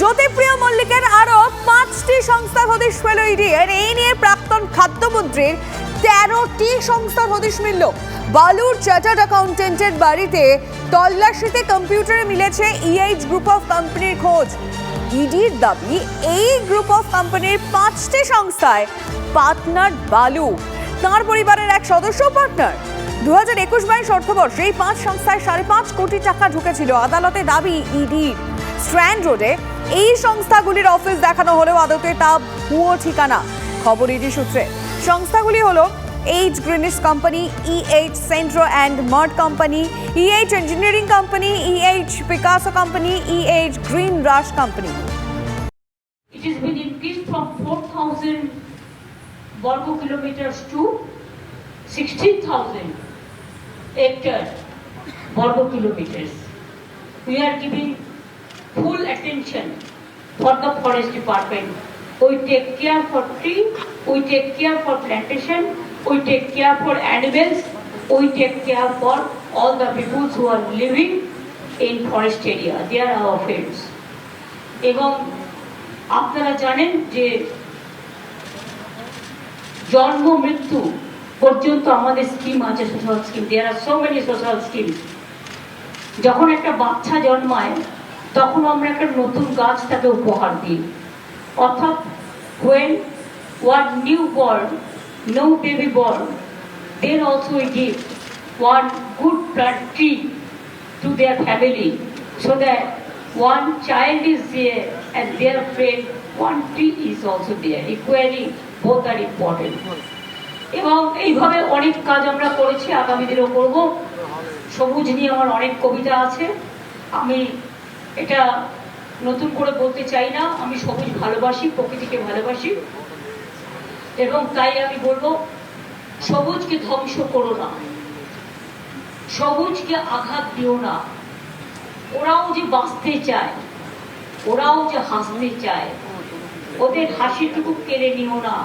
জ্যোতিপ্রিয় মল্লিকের আরো 5টি সংস্থার হদিশ পেল ইডি। আর এই নিয়ে প্রাক্তন খাদ্যমন্ত্রীর 13টি সংস্থার হদিশ মিলল। বালুর চার্টার্ড অ্যাকাউন্টেন্টের বাড়িতে তল্লাশিতে কম্পিউটারে মিলেছে ইএইচ গ্রুপ অফ কোম্পানির খোঁজ। ইডির দাবি, এই গ্রুপ অফ কোম্পানির 5টি সংস্থায় পার্টনার বালু, তাঁর পরিবারের এক সদস্য পার্টনার। 2021-22 অর্থবর্ষে এই 5 সংস্থায় 5.5 কোটি টাকা ঢুকেছিল। আদালতে দাবি, ইডির স্ট্র্যান্ড রোডে এই সংস্থাগুলির অফিস দেখানো হলেও আদতে তা ভুয়ো ঠিকানা। খবর ইডি সূত্রে। সংস্থাগুলি হলো H greenish company, EH Centra and mart company, EH engineering company, EH Picasso company, EH green rush company. It has been increased from 4,000 Borgo kilometers to 16,000 hectare Borgo kilometers. We are giving full attention for the forest department. We take care for tree, we take care for plantation, we take care for animals, we take care for all the people who are living in forest area. They are our friends. এবং আপনারা জানেন যে জন্ম মৃত্যু পর্যন্ত আমাদের scheme আছে, social scheme. দেয়ার আর so many social scheme. যখন একটা বাচ্চা জন্মায় তখন আমরা একটা নতুন গাছ তাকে উপহার দিই, অর্থাৎ when one new born, no baby born, then also we give one good plant tree to their family, so that one child is there and their friend, one tree is also there. Equally, both are important. এবং এইভাবে অনেক কাজ আমরা করেছি, আগামী দিনেও করব। সবুজ নিয়ে আমার অনেক কবিতা আছে, আমি এটা নতুন করে বলতে চাই না। আমি সবুজ ভালোবাসি, প্রকৃতিকে ভালোবাসি, এবং তাই আমি বলবো, সবুজকে ধ্বংস করো না, সবুজকে আঘাত দিও না। ওরাও যে বাঁচতে চায়, ওরাও যে হাসতে চায়, ওদের হাসিটুকু কেড়ে নিও না।